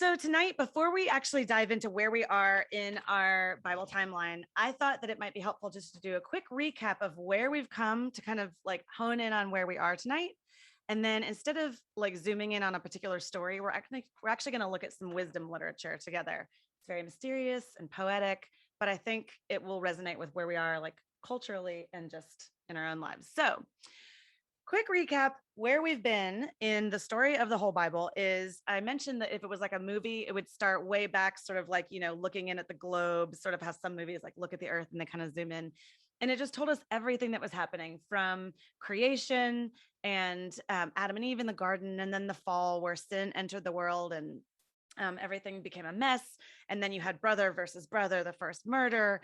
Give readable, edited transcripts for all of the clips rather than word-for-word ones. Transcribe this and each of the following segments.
So tonight, before we actually dive into where we are in our Bible timeline, I thought that it might be helpful just to do a quick recap of where we've come to kind of like hone in on where we are tonight. And then instead of like zooming in on a particular story, we're actually going to look at some wisdom literature together. It's very mysterious and poetic, but I think it will resonate with where we are like culturally and just in our own lives. So quick recap where we've been in the story of the whole Bible is I mentioned that if it was like a movie, it would start way back, sort of like, looking in at the globe, sort of how some movies like look at the earth and they kind of zoom in. And it just told us everything that was happening from creation and Adam and Eve in the garden, and then the fall where sin entered the world and everything became a mess. And then you had brother versus brother, the first murder.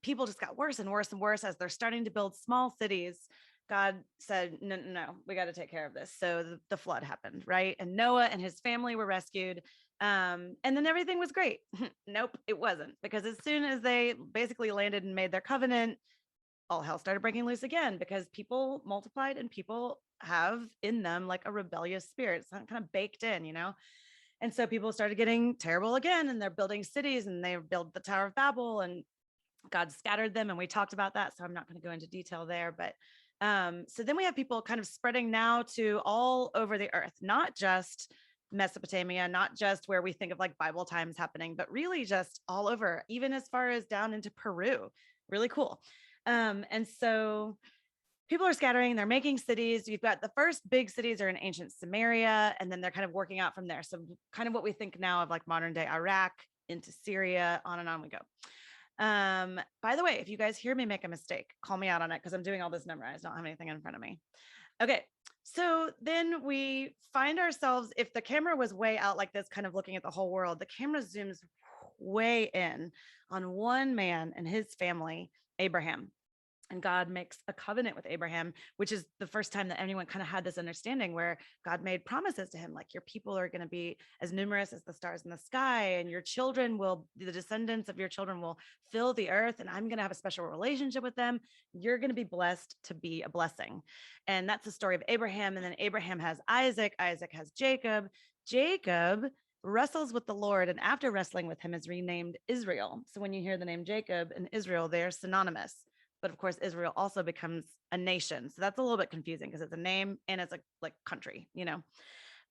People just got worse and worse and worse as they're starting to build small cities. God said, no, no, no, we got to take care of this. So the flood happened, right? And Noah and his family were rescued. And then everything was great. Nope, it wasn't. Because as soon as they basically landed and made their covenant, all hell started breaking loose again because people multiplied and people have in them like a rebellious spirit. It's kind of baked in. And so people started getting terrible again, and they're building cities, and they built the Tower of Babel, and God scattered them. And we talked about that. So I'm not going to go into detail there, but so then we have people kind of spreading now to all over the earth, not just Mesopotamia, not just where we think of like Bible times happening, but really just all over, even as far as down into Peru. Really cool. And so people are scattering, they're making cities. You've got the first big cities are in ancient Samaria, and then they're kind of working out from there. So kind of what we think now of like modern day Iraq into Syria, on and on we go. By the way, if you guys hear me make a mistake, call me out on it because I'm doing all this memorized. I don't have anything in front of me. Okay. So then we find ourselves, if the camera was way out like this, kind of looking at the whole world, the camera zooms way in on one man and his family, Abraham. And God makes a covenant with Abraham, which is the first time that anyone kind of had this understanding where God made promises to him, like your people are going to be as numerous as the stars in the sky, and the descendants of your children will fill the earth, and I'm going to have a special relationship with them. You're going to be blessed to be a blessing. And that's the story of Abraham. And then Abraham has Isaac. Isaac has Jacob. Jacob wrestles with the Lord, and after wrestling with him is renamed Israel. So when you hear the name Jacob and Israel, they're synonymous. But of course, Israel also becomes a nation. So that's a little bit confusing because it's a name and it's a like country.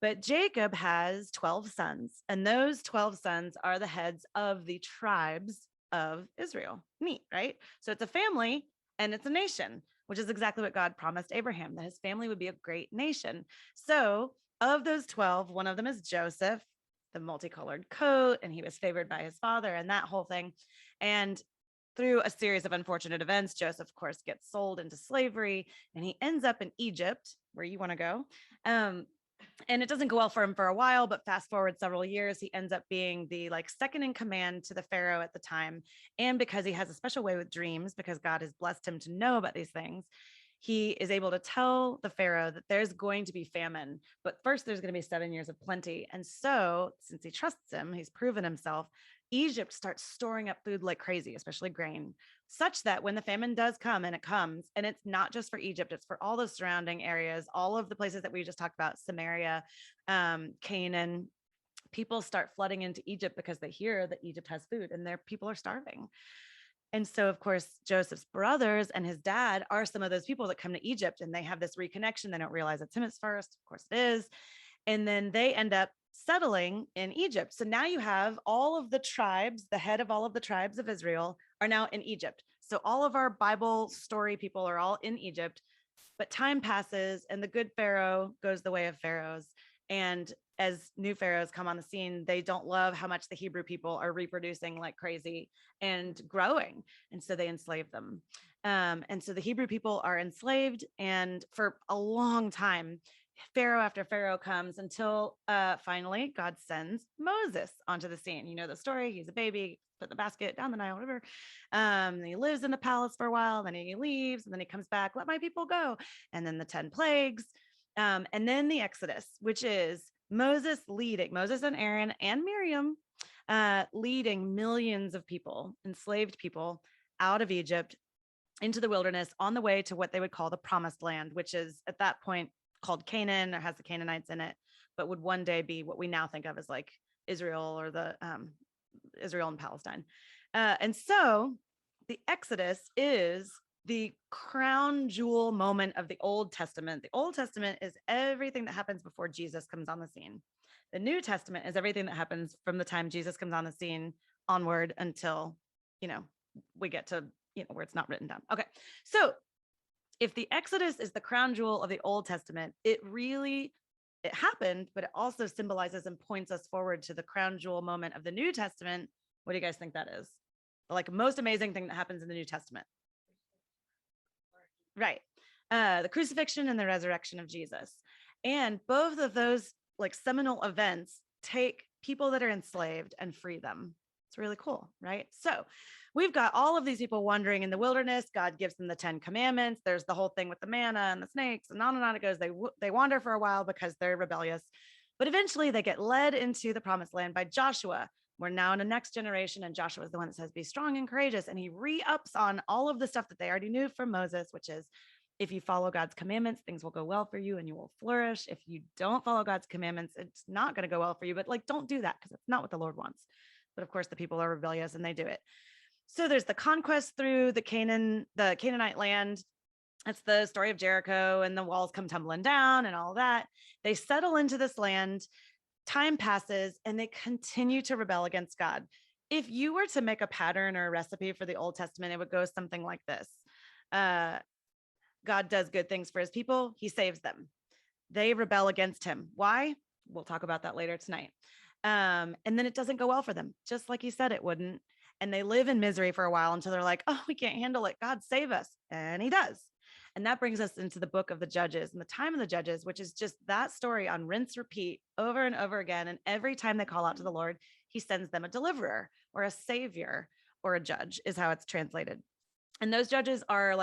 But Jacob has 12 sons, and those 12 sons are the heads of the tribes of Israel. Neat, right? So it's a family and it's a nation, which is exactly what God promised Abraham, that his family would be a great nation. So of those 12, one of them is Joseph, the multicolored coat, and he was favored by his father and that whole thing. And through a series of unfortunate events, Joseph, of course, gets sold into slavery, and he ends up in Egypt, where you want to go. And it doesn't go well for him for a while, but fast forward several years, he ends up being the like second in command to the Pharaoh at the time. And because he has a special way with dreams, because God has blessed him to know about these things, he is able to tell the Pharaoh that there's going to be famine, but first there's going to be 7 years of plenty. And so since he trusts him, he's proven himself, Egypt starts storing up food like crazy, especially grain, such that when the famine does come, and it comes, and it's not just for Egypt, it's for all the surrounding areas, all of the places that we just talked about, Samaria, Canaan, people start flooding into Egypt because they hear that Egypt has food and their people are starving. And so, of course, Joseph's brothers and his dad are some of those people that come to Egypt, and they have this reconnection. They don't realize it's him at first. Of course it is. And then they end up settling in Egypt. So now you have all of the tribes, the head of all of the tribes of Israel are now in Egypt. So all of our Bible story people are all in Egypt, but time passes and the good Pharaoh goes the way of pharaohs. And as new pharaohs come on the scene, they don't love how much the Hebrew people are reproducing like crazy and growing. And so they enslave them. And so the Hebrew people are enslaved. And for a long time, Pharaoh after Pharaoh comes until finally God sends Moses onto the scene. You know the story. He's a baby, put in the basket down the Nile River. He lives in the palace for a while. Then he leaves, and then he comes back. Let my people go. And then the 10 plagues. And then the Exodus, which is Moses and Aaron and Miriam leading millions of people, enslaved people, out of Egypt into the wilderness on the way to what they would call the promised land, which is at that point called Canaan, or has the Canaanites in it, but would one day be what we now think of as like Israel or the Israel and Palestine. And so the Exodus is the crown jewel moment of the Old Testament. The Old Testament is everything that happens before Jesus comes on the scene. The New Testament is everything that happens from the time Jesus comes on the scene onward until, we get to, where it's not written down. Okay. So if the Exodus is the crown jewel of the Old Testament, it happened, but it also symbolizes and points us forward to the crown jewel moment of the New Testament. What do you guys think that is? The most amazing thing that happens in the New Testament. Right. The crucifixion and the resurrection of Jesus. And both of those seminal events take people that are enslaved and free them. It's really cool, right? So we've got all of these people wandering in the wilderness. God gives them the 10 commandments. There's the whole thing with the manna and the snakes and on it goes. They wander for a while because they're rebellious, but eventually they get led into the promised land by Joshua. We're now in the next generation, and Joshua is the one that says, be strong and courageous. And he re-ups on all of the stuff that they already knew from Moses, which is, if you follow God's commandments, things will go well for you and you will flourish. If you don't follow God's commandments, it's not going to go well for you, but don't do that because it's not what the Lord wants. But of course, the people are rebellious and they do it. So there's the conquest through the Canaanite land. That's the story of Jericho, and the walls come tumbling down and all that. They settle into this land. Time passes and they continue to rebel against God. If you were to make a pattern or a recipe for the Old Testament, it would go something like this. God does good things for his people. He saves them. They rebel against him. Why? We'll talk about that later tonight. And then it doesn't go well for them, just like he said it wouldn't. And they live in misery for a while until they're like, oh, we can't handle it. God, save us. And he does. And that brings us into the book of the Judges and the time of the Judges, which is just that story on rinse, repeat over and over again. And every time they call out to the Lord, he sends them a deliverer or a savior or a judge is how it's translated. And those judges are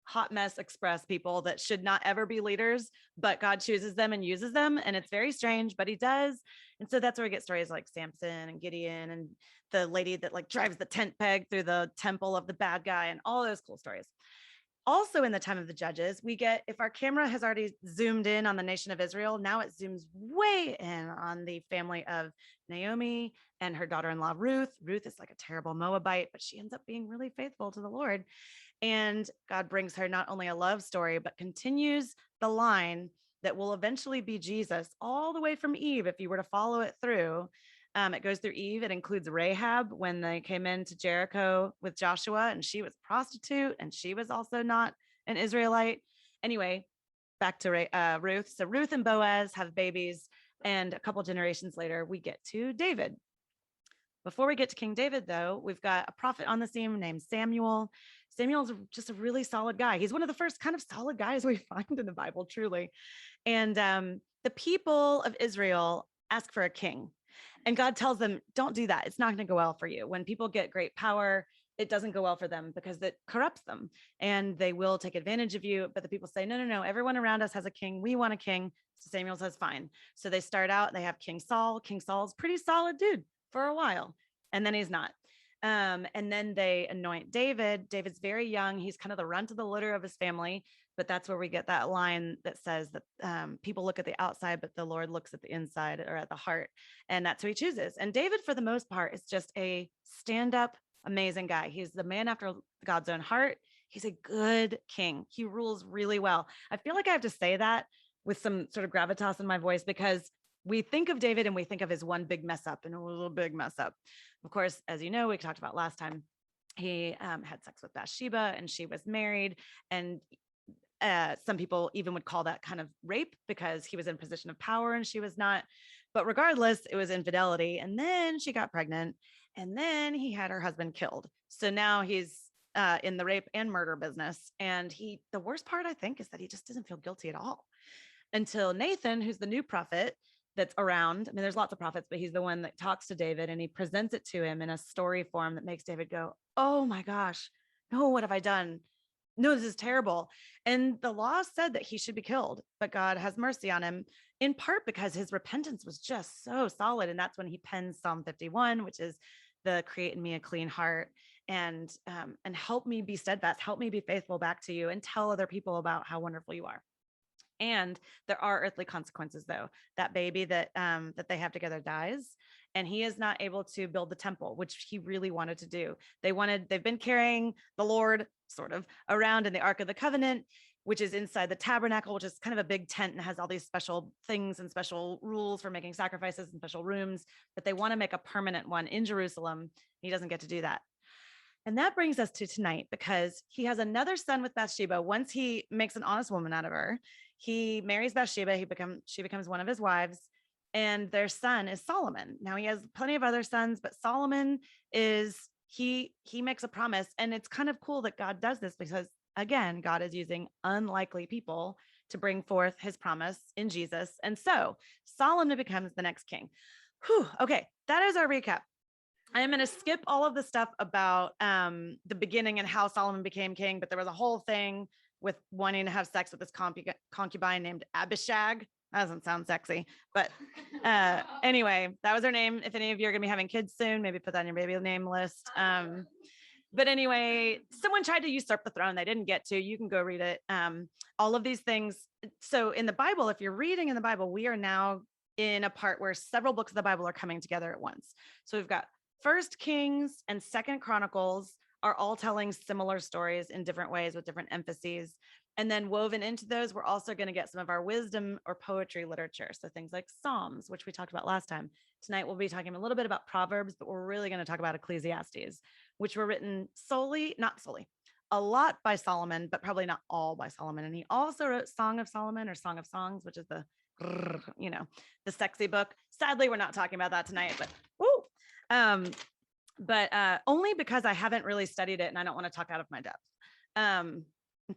hot mess express people that should not ever be leaders, but God chooses them and uses them. And it's very strange, but he does. And so that's where we get stories like Samson and Gideon and the lady that drives the tent peg through the temple of the bad guy and all those cool stories. Also in the time of the Judges, we get, if our camera has already zoomed in on the nation of Israel, now it zooms way in on the family of Naomi and her daughter-in-law, Ruth. Ruth is a terrible Moabite, but she ends up being really faithful to the Lord. And God brings her not only a love story, but continues the line that will eventually be Jesus all the way from Eve. If you were to follow it through, it goes through Eve. It includes Rahab when they came into Jericho with Joshua, and she was a prostitute and she was also not an Israelite. Anyway, back to Ruth. So Ruth and Boaz have babies, and a couple generations later, we get to David. Before we get to King David, though, we've got a prophet on the scene named Samuel. Samuel's just a really solid guy. He's one of the first kind of solid guys we find in the Bible, truly. And the people of Israel ask for a king. And God tells them, don't do that. It's not going to go well for you. When people get great power, it doesn't go well for them because it corrupts them and they will take advantage of you. But the people say, no, everyone around us has a king. We want a king. So Samuel says, fine. So they start out, they have King Saul. King Saul's pretty solid dude for a while. And then he's not. And then they anoint David. David's very young. He's kind of the runt of the litter of his family. But that's where we get that line that says that people look at the outside, but the Lord looks at the inside or at the heart. And that's who he chooses. And David, for the most part, is just a stand-up, amazing guy. He's the man after God's own heart. He's a good king. He rules really well. I feel like I have to say that with some sort of gravitas in my voice because we think of David and we think of his one big mess up and a little big mess up. Of course, as you know, we talked about last time, he had sex with Bathsheba and she was married. And some people even would call that kind of rape because he was in a position of power and she was not. But regardless, it was infidelity. And then she got pregnant and then he had her husband killed. So now he's in the rape and murder business. And the worst part, I think, is that he just doesn't feel guilty at all until Nathan, who's the new prophet that's around. I mean, there's lots of prophets, but he's the one that talks to David and he presents it to him in a story form that makes David go, oh my gosh, no, what have I done? No, this is terrible. And the law said that he should be killed, but God has mercy on him in part because his repentance was just so solid. And that's when he pens Psalm 51, which is the create in me a clean heart and help me be steadfast, help me be faithful back to you and tell other people about how wonderful you are. And there are earthly consequences, though. That baby that they have together dies, and he is not able to build the temple, which he really wanted to do. They've been carrying the Lord sort of around in the Ark of the Covenant, which is inside the tabernacle, which is kind of a big tent and has all these special things and special rules for making sacrifices and special rooms. But they want to make a permanent one in Jerusalem. He doesn't get to do that. And that brings us to tonight, because he has another son with Bathsheba. Once he makes an honest woman out of her, he marries Bathsheba. She becomes one of his wives, and their son is Solomon. Now he has plenty of other sons, but Solomon is he makes a promise, and it's kind of cool that God does this, because again, God is using unlikely people to bring forth his promise in Jesus. And so Solomon becomes the next king. Whew, okay, that is our recap. I am going to skip all of the stuff about the beginning and how Solomon became king, but there was a whole thing with wanting to have sex with this concubine named Abishag. That doesn't sound sexy, but anyway, that was her name. If any of you are going to be having kids soon, maybe put that on your baby name list. But anyway, someone tried to usurp the throne. They didn't get to. You can go read it. All of these things. So in the Bible, if you're reading in the Bible, we are now in a part where several books of the Bible are coming together at once. So we've got First Kings and Second Chronicles are all telling similar stories in different ways with different emphases. And then woven into those, we're also going to get some of our wisdom or poetry literature. So things like Psalms, which we talked about last time. Tonight, we'll be talking a little bit about Proverbs, but we're really going to talk about Ecclesiastes, which were written not solely, a lot by Solomon, but probably not all by Solomon. And he also wrote Song of Solomon or Song of Songs, which is the sexy book. Sadly, we're not talking about that tonight, but woo. Only because I haven't really studied it and I don't want to talk out of my depth.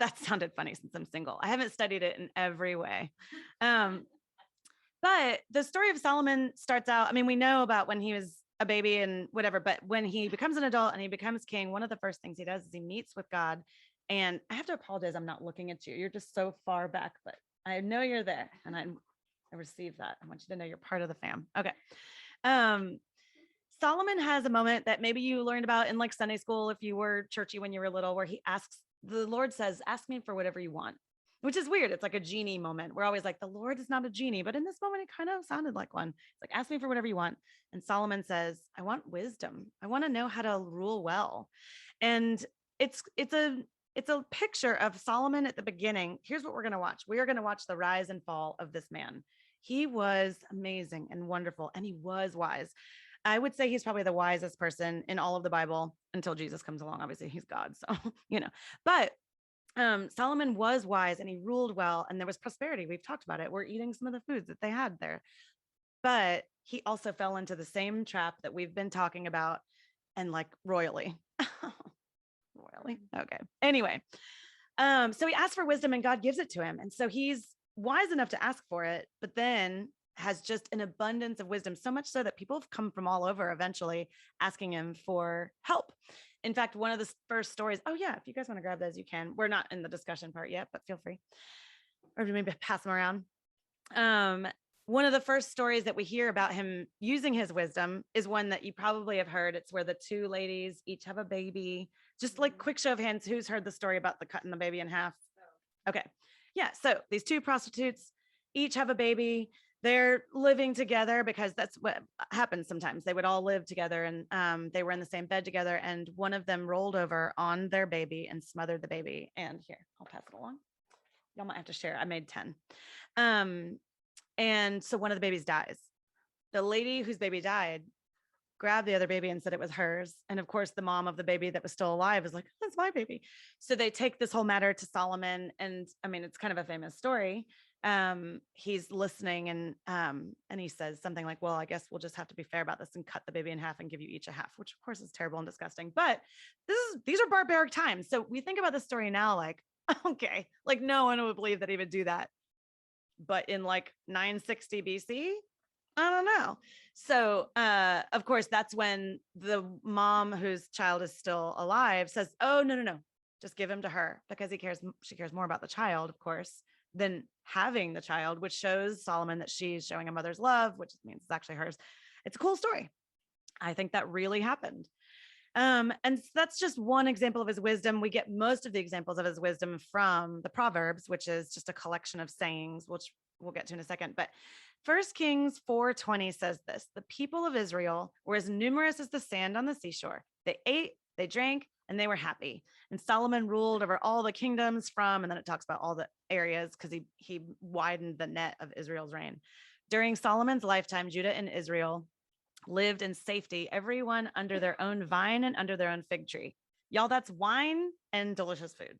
That sounded funny since I'm single. I haven't studied it in every way. But the story of Solomon starts out, I mean, we know about when he was a baby and whatever, but when he becomes an adult and he becomes king, one of the first things he does is he meets with God. And I have to apologize, I'm not looking at you. You're just so far back, but I know you're there, and I received that. I want you to know you're part of the fam. Okay. Solomon has a moment that maybe you learned about in like Sunday school if you were churchy when you were little, where the Lord says, ask me for whatever you want, which is weird. It's like a genie moment. We're always like, the Lord is not a genie, but in this moment, it kind of sounded like one. It's like, ask me for whatever you want. And Solomon says, I want wisdom. I want to know how to rule well. And it's a picture of Solomon at the beginning. Here's what we're going to watch. We are going to watch the rise and fall of this man. He was amazing and wonderful, and he was wise. I would say he's probably the wisest person in all of the Bible until Jesus comes along. Obviously, he's God, so, but Solomon was wise and he ruled well, and there was prosperity. We've talked about it. We're eating some of the foods that they had there. But he also fell into the same trap that we've been talking about, and like royally. Royally. Okay. Anyway, so he asked for wisdom and God gives it to him. And so he's wise enough to ask for it, but then has just an abundance of wisdom, so much so that people have come from all over eventually asking him for help. In fact, one of the first stories, oh yeah, if you guys want to grab those, you can. We're not in the discussion part yet, but feel free. Or maybe pass them around. One of the first stories that we hear about him using his wisdom is one that you probably have heard. It's where the two ladies each have a baby. Just like quick show of hands, who's heard the story about the cutting the baby in half? Okay. Yeah. So these two prostitutes each have a baby. They're living together because that's what happens sometimes. They would all live together, and they were in the same bed together. And one of them rolled over on their baby and smothered the baby. And here, I'll pass it along. Y'all might have to share. I made 10. And so one of the babies dies. The lady whose baby died grabbed the other baby and said it was hers. And of course, the mom of the baby that was still alive is like, that's my baby. So they take this whole matter to Solomon. And I mean, it's kind of a famous story. He's listening, and he says something like, well, I guess we'll just have to be fair about this and cut the baby in half and give you each a half, which of course is terrible and disgusting, but these are barbaric times. So we think about this story now, like, okay, like no one would believe that he would do that. But in like 960 BC, I don't know. So, of course, that's when the mom whose child is still alive says, oh, no, just give him to her, because she cares more about the child, of course, than having the child, which shows Solomon that she's showing a mother's love, which means it's actually hers. It's a cool story. I think that really happened. And that's just one example of his wisdom. We get most of the examples of his wisdom from the Proverbs, which is just a collection of sayings, which we'll get to in a second. But 1 Kings 4:20 says this: the people of Israel were as numerous as the sand on the seashore. They ate, they drank, and they were happy. And Solomon ruled over all the kingdoms from, and then it talks about all the areas because he widened the net of Israel's reign. During Solomon's lifetime, Judah and Israel lived in safety, everyone under their own vine and under their own fig tree. Y'all, that's wine and delicious food.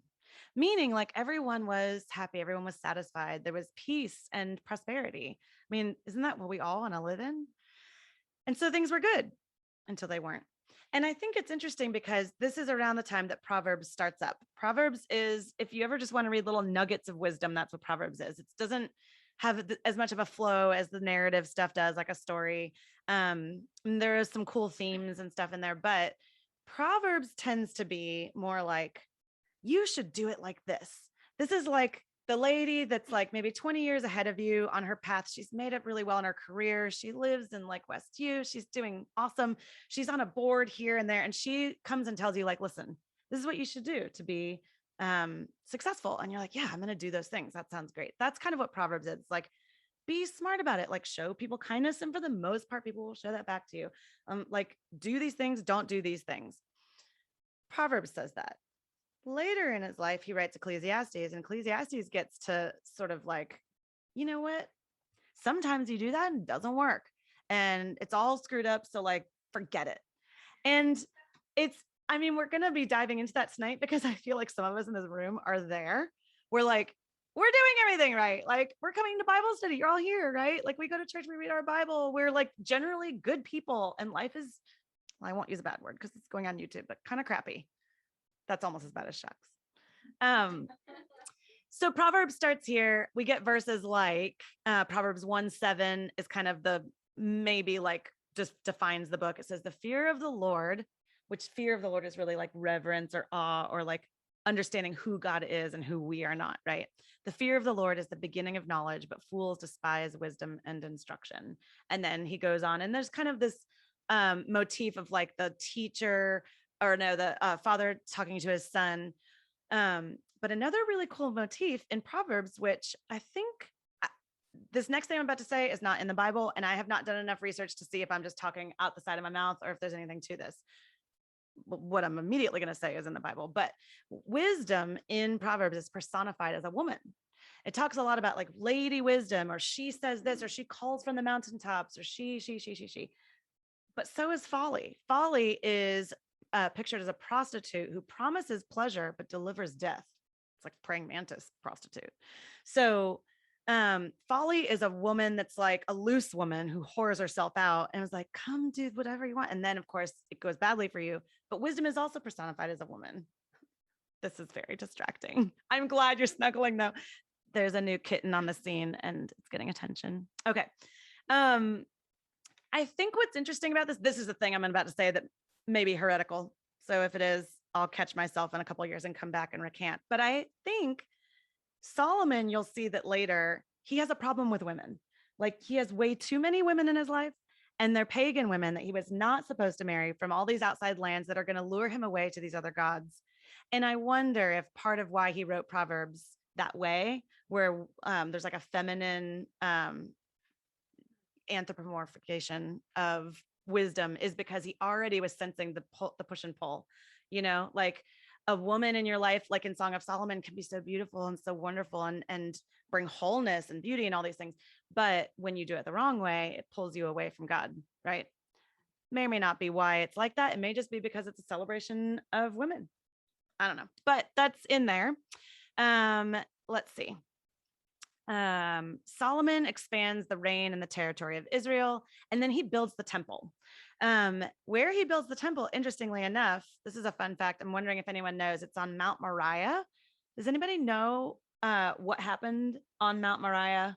Meaning, like, everyone was happy, everyone was satisfied. There was peace and prosperity. I mean, isn't that what we all want to live in? And so things were good until they weren't. And I think it's interesting because this is around the time that Proverbs starts up. Proverbs is, if you ever just want to read little nuggets of wisdom, that's what Proverbs is. It doesn't have as much of a flow as the narrative stuff does, like a story. There is some cool themes and stuff in there, but Proverbs tends to be more like, you should do it like this. This is like the lady that's like maybe 20 years ahead of you on her path. She's made it really well in her career. She lives in like West U. She's doing awesome. She's on a board here and there. And she comes and tells you, like, listen, this is what you should do to be successful. And you're like, yeah, I'm going to do those things. That sounds great. That's kind of what Proverbs is. It's like, be smart about it. Like, show people kindness. And for the most part, people will show that back to you. Like, do these things, don't do these things. Proverbs says that. Later in his life, he writes Ecclesiastes, and Ecclesiastes gets to sort of like, you know what? Sometimes you do that and it doesn't work and it's all screwed up. So, like, forget it. And I mean, we're going to be diving into that tonight because I feel like some of us in this room are there. We're like, we're doing everything right. Like, we're coming to Bible study. You're all here, right? Like, we go to church, we read our Bible. We're like generally good people. And life is, well, I won't use a bad word because it's going on YouTube, but kind of crappy. That's almost as bad as shucks. So Proverbs starts here. We get verses like Proverbs 1:7 is kind of the maybe like just defines the book. It says the fear of the Lord, which fear of the Lord is really like reverence or awe or like understanding who God is and who we are not, right? The fear of the Lord is the beginning of knowledge, but fools despise wisdom and instruction. And then he goes on, and there's kind of this motif of like the teacher, or no, the father talking to his son. But another really cool motif in Proverbs, which I think this next thing I'm about to say is not in the Bible, and I have not done enough research to see if I'm just talking out the side of my mouth or if there's anything to this. What I'm immediately going to say is in the Bible, but wisdom in Proverbs is personified as a woman. It talks a lot about like Lady Wisdom, or she says this, or she calls from the mountaintops, or she. But so is folly. Folly is pictured as a prostitute who promises pleasure but delivers death. It's like praying mantis prostitute. So folly is a woman that's like a loose woman who whores herself out and was like, come do whatever you want. And then of course it goes badly for you. But wisdom is also personified as a woman. This is very distracting. I'm glad you're snuggling though. There's a new kitten on the scene and it's getting attention. Okay. I think what's interesting about this is the thing I'm about to say that may be heretical. So if it is, I'll catch myself in a couple of years and come back and recant. But I think Solomon, you'll see that later, he has a problem with women. Like, he has way too many women in his life, and they're pagan women that he was not supposed to marry from all these outside lands that are going to lure him away to these other gods. And I wonder if part of why he wrote Proverbs that way, where there's like a feminine anthropomorphication of wisdom, is because he already was sensing the push and pull, you know, like a woman in your life, like in Song of Solomon, can be so beautiful and so wonderful and bring wholeness and beauty and all these things. But when you do it the wrong way, it pulls you away from God, right? May or may not be why it's like that. It may just be because it's a celebration of women. I don't know, but that's in there. Let's see. Solomon expands the reign and the territory of Israel, and then he builds the temple. Where he builds the temple, interestingly enough, this is a fun fact. I'm wondering if anyone knows, it's on Mount Moriah. Does anybody know what happened on Mount Moriah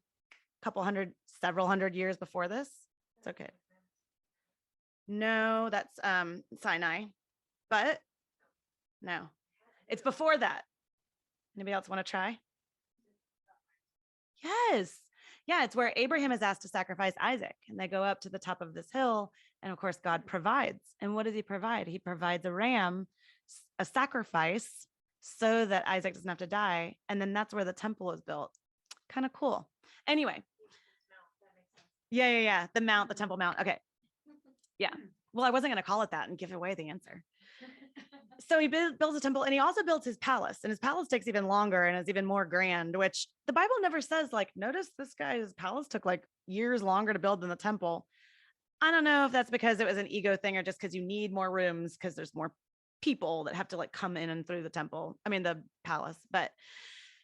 several hundred years before this? It's okay. No, that's Sinai, but no, it's before that. Anybody else want to try? Yes. Yeah, it's where Abraham is asked to sacrifice Isaac, and they go up to the top of this hill. And of course, God provides. And what does he provide? He provides a ram, a sacrifice, so that Isaac doesn't have to die. And then that's where the temple is built. Kind of cool. Anyway. Yeah. The mount, the temple mount. Okay. Yeah. Well, I wasn't going to call it that and give away the answer. So he builds a temple, and he also builds his palace, and his palace takes even longer and is even more grand, which the Bible never says, like, notice this guy's palace took like years longer to build than the temple. I don't know if that's because it was an ego thing or just because you need more rooms because there's more people that have to like come in and through the palace. But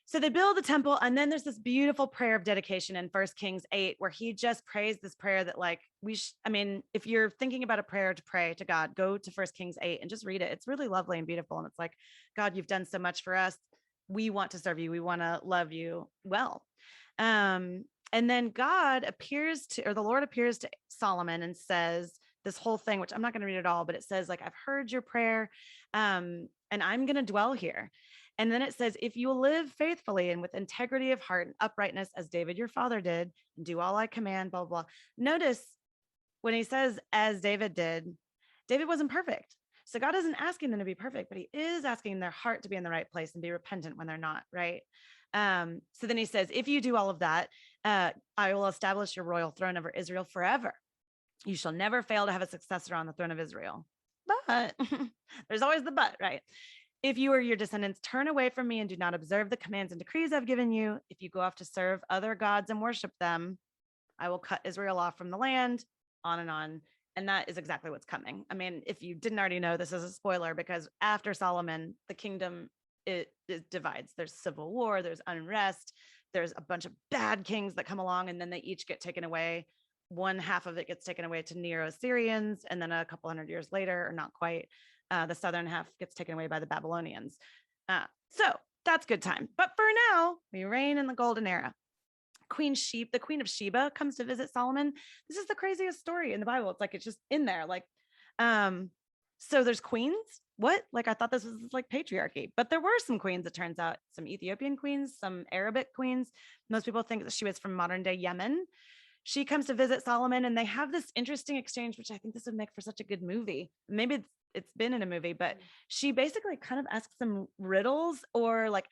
so they build the temple, and then there's this beautiful prayer of dedication in 1 Kings 8, where he just prays this prayer that like if you're thinking about a prayer to pray to God, go to 1 Kings 8 and just read it. It's really lovely and beautiful. And it's like, God, you've done so much for us. We want to serve you. We want to love you well. And then the Lord appears to Solomon and says this whole thing, which I'm not going to read it all, but it says like, I've heard your prayer, and I'm going to dwell here. And then it says, if you live faithfully and with integrity of heart and uprightness, as David, your father did, and do all I command, blah, blah, blah. Notice when he says, as David did, David wasn't perfect. So God isn't asking them to be perfect, but he is asking their heart to be in the right place and be repentant when they're not, right? So then he says, if you do all of that, I will establish your royal throne over Israel forever. You shall never fail to have a successor on the throne of Israel. But there's always the but, right? If you or your descendants turn away from me and do not observe the commands and decrees I've given you, if you go off to serve other gods and worship them, I will cut Israel off from the land, on and on. And that is exactly what's coming. I mean, if you didn't already know, this is a spoiler, because after Solomon, the kingdom, it divides. There's civil war, there's unrest, there's a bunch of bad kings that come along, and then they each get taken away. One half of it gets taken away to Neo-Assyrians, and then a couple hundred years later, or not quite, the southern half gets taken away by the Babylonians. So that's good time. But for now, we reign in the golden era. The Queen of Sheba comes to visit Solomon. This is the craziest story in the Bible. It's like, it's just in there. Like, so there's queens. What? Like, I thought this was like patriarchy, but there were some queens, it turns out, some Ethiopian queens, some Arabic queens. Most people think that she was from modern day Yemen. She comes to visit Solomon, and they have this interesting exchange, which I think this would make for such a good movie. Maybe it's been in a movie, but she basically kind of asks him riddles, or like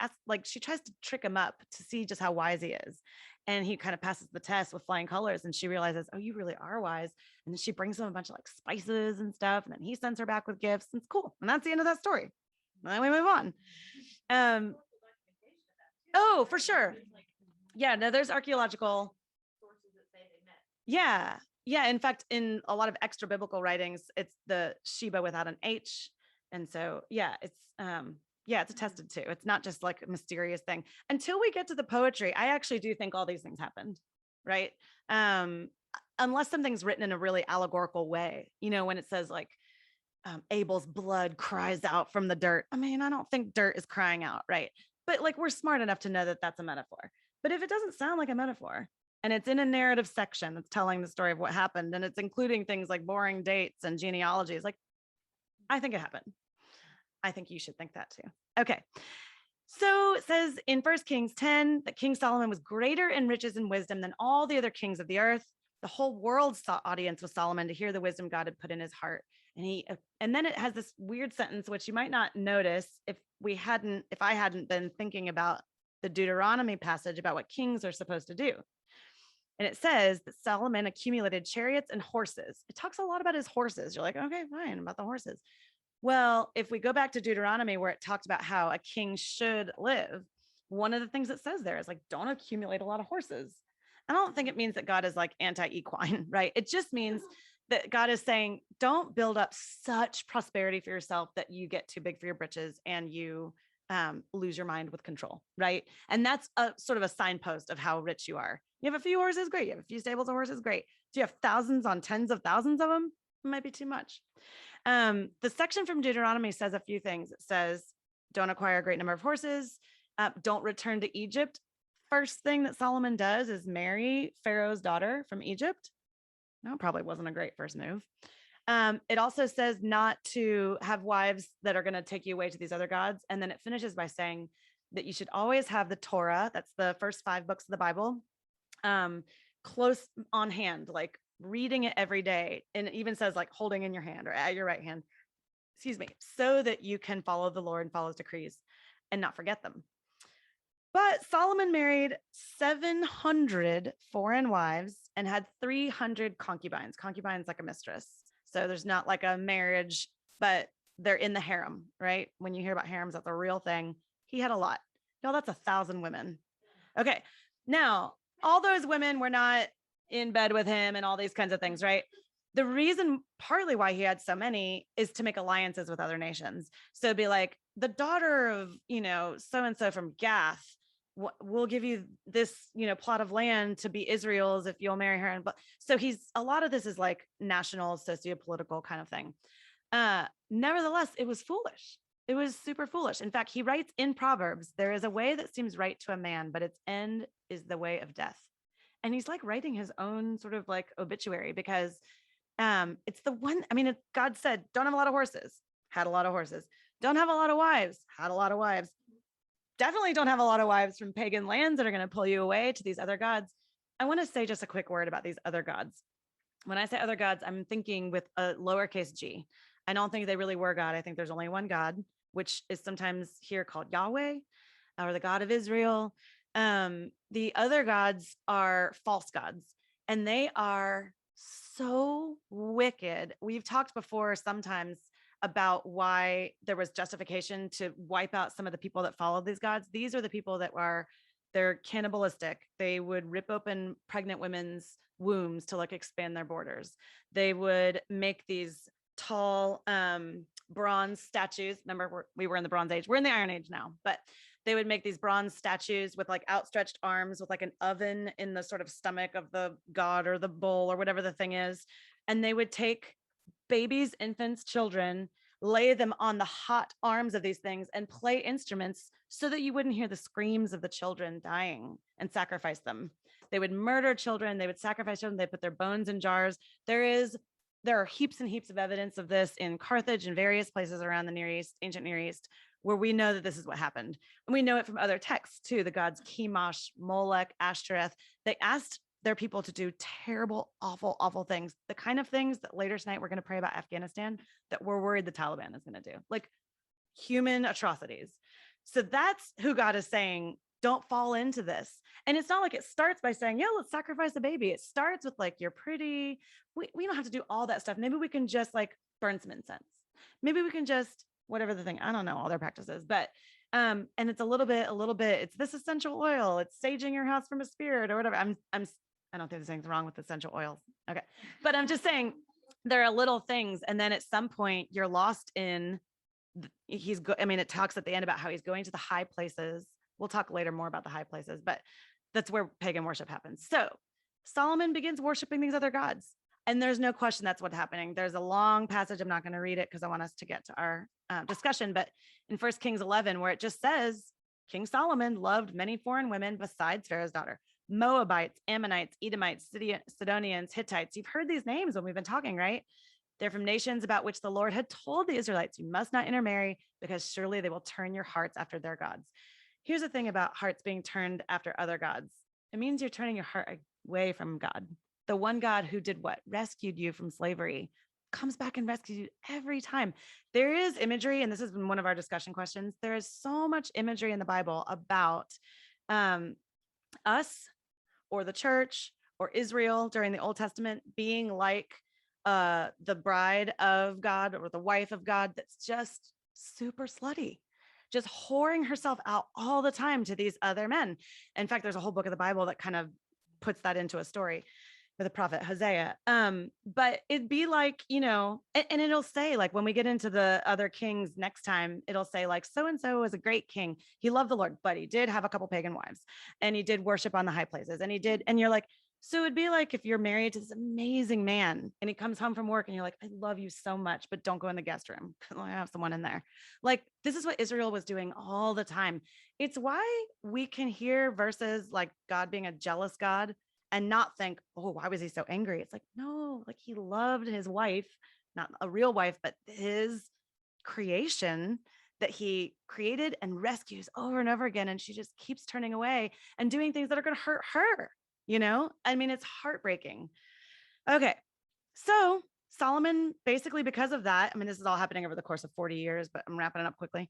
she tries to trick him up to see just how wise he is. And he kind of passes the test with flying colors, and she realizes, oh, you really are wise. And then she brings him a bunch of like spices and stuff. And then he sends her back with gifts, and it's cool. And that's the end of that story. And then we move on. Oh, for sure. Yeah, no, there's archaeological. Yeah. In fact, in a lot of extra biblical writings, it's the Sheba without an H. And so, it's attested to. It's not just like a mysterious thing. Until we get to the poetry, I actually do think all these things happened, right? Unless something's written in a really allegorical way, when it says like, Abel's blood cries out from the dirt. I mean, I don't think dirt is crying out, right? But like, we're smart enough to know that that's a metaphor. But if it doesn't sound like a metaphor, and it's in a narrative section that's telling the story of what happened, and it's including things like boring dates and genealogies, like, I think it happened. I think you should think that too. Okay. So it says in 1 Kings 10 that King Solomon was greater in riches and wisdom than all the other kings of the earth. The whole world saw audience with Solomon to hear the wisdom God had put in his heart. And then it has this weird sentence, which you might not notice if I hadn't been thinking about the Deuteronomy passage about what kings are supposed to do. And it says that Solomon accumulated chariots and horses. It talks a lot about his horses. You're like, okay, fine, about the horses. Well, if we go back to Deuteronomy, where it talked about how a king should live, one of the things it says there is like, don't accumulate a lot of horses. I don't think it means that God is like anti-equine, right? It just means that God is saying, don't build up such prosperity for yourself that you get too big for your britches and you lose your mind with control, right? And that's a sort of a signpost of how rich you are. You have a few horses, great. You have a few stables of horses, great. Do you have thousands on tens of thousands of them? It might be too much. The section from Deuteronomy says a few things. It says, don't acquire a great number of horses. Don't return to Egypt. First thing that Solomon does is marry Pharaoh's daughter from Egypt. No, probably wasn't a great first move. It also says not to have wives that are going to take you away to these other gods. And then it finishes by saying that you should always have the Torah. That's the first 5 books of the Bible. um, close on hand, like reading it every day. And it even says like holding in your hand or at your right hand, excuse me, so that you can follow the Lord and follow his decrees and not forget them. But Solomon married 700 foreign wives and had 300 concubines. Concubines like a mistress. So there's not like a marriage, but they're in the harem, right? When you hear about harems, that's a real thing. He had a lot. Y'all, that's 1,000 women. Okay. Now, all those women were not in bed with him and all these kinds of things, right? The reason partly why he had so many is to make alliances with other nations. So it'd be like the daughter of, so and so from Gath, we'll give you this, plot of land to be Israel's if you'll marry her. And but so a lot of this is like national socio-political kind of thing. Nevertheless, it was foolish. It was super foolish. In fact, he writes in Proverbs, there is a way that seems right to a man, but its end is the way of death. And he's like writing his own sort of like obituary because it's the one, God said, don't have a lot of horses, had a lot of horses. Don't have a lot of wives, had a lot of wives. Definitely don't have a lot of wives from pagan lands that are going to pull you away to these other gods. I want to say just a quick word about these other gods. When I say other gods, I'm thinking with a lowercase g. I don't think they really were God. I think there's only one God, which is sometimes here called Yahweh or the God of Israel. The other gods are false gods, and they are so wicked. We've talked before sometimes about why there was justification to wipe out some of the people that followed these gods. These are the people that they're cannibalistic. They would rip open pregnant women's wombs to like expand their borders. They would make these tall bronze statues. Remember, we were in the Bronze Age. We're in the Iron Age now, but they would make these bronze statues with like outstretched arms with like an oven in the sort of stomach of the god or the bull or whatever the thing is. And they would take babies, infants, children, lay them on the hot arms of these things and play instruments so that you wouldn't hear the screams of the children dying and sacrifice them. They would murder children. They would sacrifice children. They put their bones in jars. There are heaps and heaps of evidence of this in Carthage and various places around the Near East, ancient Near East, where we know that this is what happened. And we know it from other texts too. The gods Chemosh, Molech, Ashtoreth. They asked their people to do terrible, awful, awful things. The kind of things that later tonight we're going to pray about Afghanistan that we're worried the Taliban is going to do, like human atrocities. So that's who God is saying, don't fall into this. And it's not like it starts by saying, yeah, let's sacrifice a baby. It starts with like, you're pretty, we don't have to do all that stuff. Maybe we can just like burn some incense. Maybe we can just whatever the thing, I don't know all their practices, but and it's a little bit, it's this essential oil, it's saging your house from a spirit or whatever. I don't think there's anything wrong with essential oils. Okay. But I'm just saying there are little things. And then at some point you're lost in, it talks at the end about how he's going to the high places. We'll talk later more about the high places, but that's where pagan worship happens. So Solomon begins worshiping these other gods. And there's no question that's what's happening. There's a long passage. I'm not going to read it because I want us to get to our discussion. But in 1 Kings 11, where it just says, King Solomon loved many foreign women besides Pharaoh's daughter. Moabites, Ammonites, Edomites, Sidonians, Hittites. You've heard these names when we've been talking, right? They're from nations about which the Lord had told the Israelites, you must not intermarry because surely they will turn your hearts after their gods. Here's the thing about hearts being turned after other gods. It means you're turning your heart away from God. The one God who did what? Rescued you from slavery, comes back and rescues you every time. There is imagery, and this has been one of our discussion questions. There is so much imagery in the Bible about us or the church or Israel during the Old Testament being like the bride of God or the wife of God that's just super slutty, just whoring herself out all the time to these other men. In fact, there's a whole book of the Bible that kind of puts that into a story with the prophet Hosea. But it'd be like, and it'll say like, when we get into the other kings next time, it'll say like, so-and-so was a great king. He loved the Lord, but he did have a couple pagan wives and he did worship on the high places and you're like, so it'd be like if you're married to this amazing man and he comes home from work and you're like, I love you so much, but don't go in the guest room because I have someone in there. Like, this is what Israel was doing all the time. It's why we can hear verses like God being a jealous God and not think, oh, why was he so angry? It's like, no, like he loved his wife, not a real wife, but his creation that he created and rescues over and over again. And she just keeps turning away and doing things that are going to hurt her. I mean, it's heartbreaking. Okay. So Solomon, basically because of that, I mean, this is all happening over the course of 40 years, but I'm wrapping it up quickly,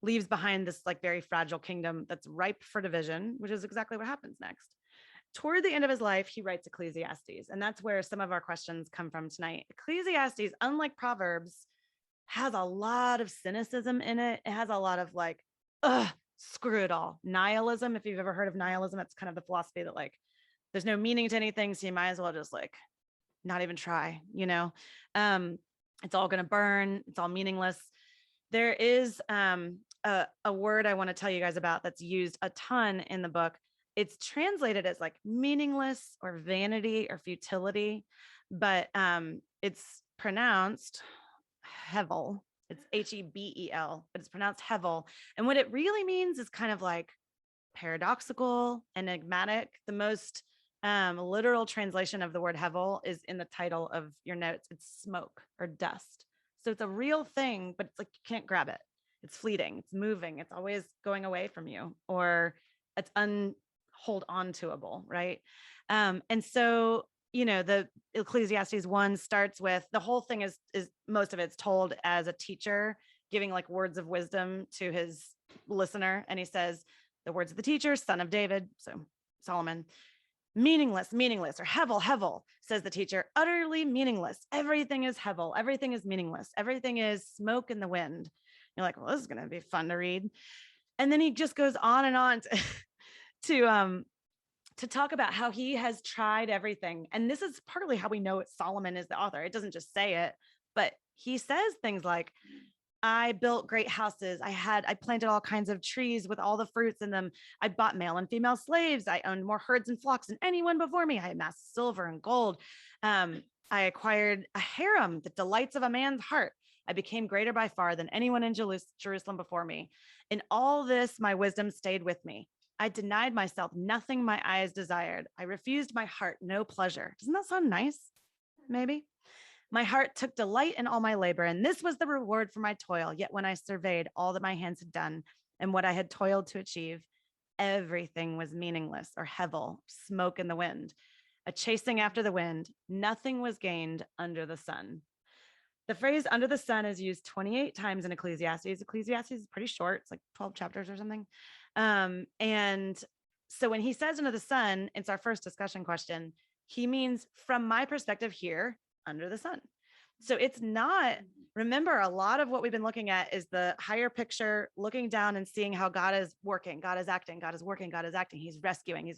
leaves behind this like very fragile kingdom that's ripe for division, which is exactly what happens next. Toward the end of his life, he writes Ecclesiastes, and that's where some of our questions come from tonight. Ecclesiastes, unlike Proverbs, has a lot of cynicism in it. It has a lot of like, screw it all. Nihilism. If you've ever heard of nihilism, it's kind of the philosophy that like there's no meaning to anything, so you might as well just like not even try, it's all going to burn. It's all meaningless. There is a word I want to tell you guys about that's used a ton in the book. It's translated as like meaningless or vanity or futility, but it's pronounced hevel. It's Hebel, but it's pronounced hevel. And what it really means is kind of like paradoxical, enigmatic. The most literal translation of the word hevel is in the title of your notes. It's smoke or dust. So it's a real thing, but it's like you can't grab it. It's fleeting, it's moving, it's always going away from you, or it's hold on toable, right? And so, the Ecclesiastes 1 starts with the whole thing is most of it's told as a teacher giving like words of wisdom to his listener. And he says, the words of the teacher, son of David, so Solomon, meaningless, or hevel, says the teacher, utterly meaningless. Everything is hevel. Everything is meaningless. Everything is smoke in the wind. You're like, well, this is going to be fun to read. And then he just goes on and on to talk about how he has tried everything. And this is partly how we know Solomon is the author. It doesn't just say it, but he says things like, I built great houses. I planted all kinds of trees with all the fruits in them. I bought male and female slaves. I owned more herds and flocks than anyone before me. I amassed silver and gold. I acquired a harem, the delights of a man's heart. I became greater by far than anyone in Jerusalem before me. In all this, my wisdom stayed with me. I denied myself nothing my eyes desired. I refused my heart no pleasure. Doesn't that sound nice? Maybe. My heart took delight in all my labor, and this was the reward for my toil. Yet when I surveyed all that my hands had done and what I had toiled to achieve, everything was meaningless or hevel, smoke in the wind, a chasing after the wind. Nothing was gained under the sun. The phrase under the sun is used 28 times in Ecclesiastes. Ecclesiastes is pretty short. It's like 12 chapters or something. And so when he says under the sun, it's our first discussion question. He means from my perspective here, under the sun. So it's not, remember, a lot of what we've been looking at is the higher picture, looking down and seeing how God is working, God is acting, God is working, God is acting. He's rescuing.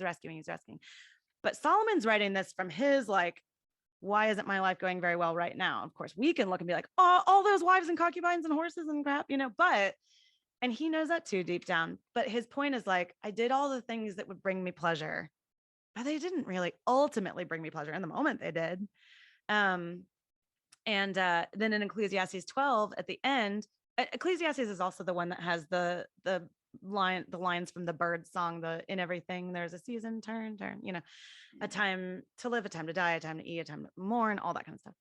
But Solomon's writing this from his like, why isn't my life going very well right now? Of course, we can look and be like, oh, all those wives and concubines and horses and crap, and he knows that too deep down. But his point is like, I did all the things that would bring me pleasure, but they didn't really ultimately bring me pleasure. In the moment they did. And then in Ecclesiastes 12 at the end, Ecclesiastes is also the one that has the lines from the bird song, the in everything there's a season, turn, a time to live, a time to die, a time to eat, a time to mourn, all that kind of stuff.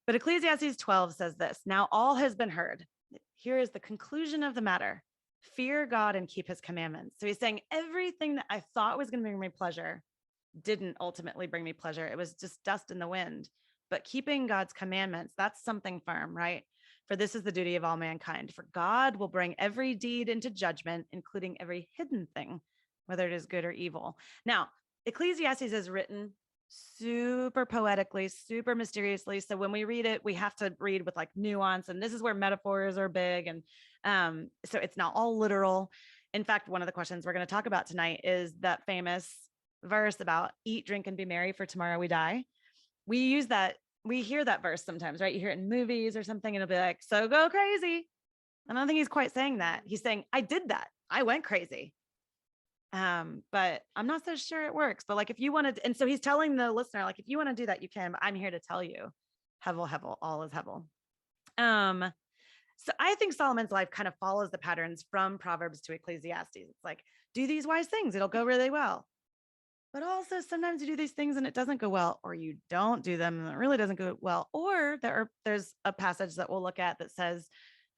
But Ecclesiastes 12 says this: now all has been heard. Here is the conclusion of the matter. Fear God and keep his commandments. So he's saying everything that I thought was going to bring me pleasure didn't ultimately bring me pleasure. It was just dust in the wind. But keeping God's commandments, that's something firm, right? For this is the duty of all mankind. For God will bring every deed into judgment, including every hidden thing, whether it is good or evil. Now, Ecclesiastes is written super poetically, super mysteriously. So when we read it, we have to read with like nuance. And this is where metaphors are big. And so it's not all literal. In fact, one of the questions we're going to talk about tonight is that famous verse about eat, drink, and be merry, for tomorrow we die. We hear that verse sometimes, right? You hear it in movies or something, and it'll be like, so go crazy. I don't think he's quite saying that. He's saying, I did that. I went crazy. But I'm not so sure it works. But like, if you want to, and so he's telling the listener, like, if you want to do that, you can, but I'm here to tell you, hevel, all is hevel. So I think Solomon's life kind of follows the patterns from Proverbs to Ecclesiastes. It's like, do these wise things. It'll go really well. But also sometimes you do these things and it doesn't go well, or you don't do them and it really doesn't go well. Or there's a passage that we'll look at that says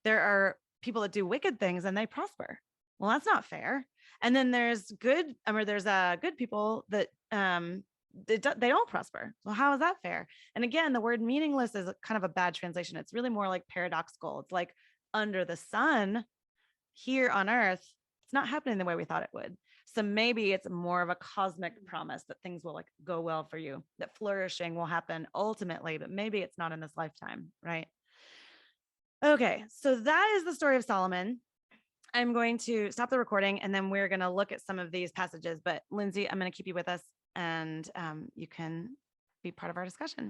there are people that do wicked things and they prosper. Well, that's not fair. And then there's good, there's good people that they don't prosper. So how is that fair? And again, the word meaningless is kind of a bad translation. It's really more like paradoxical. It's like under the sun here on earth, it's not happening the way we thought it would. So maybe it's more of a cosmic promise that things will like go well for you, that flourishing will happen ultimately, but maybe it's not in this lifetime, right? Okay, so that is the story of Solomon. I'm going to stop the recording and then we're going to look at some of these passages. But Lindsay, I'm going to keep you with us and you can be part of our discussion.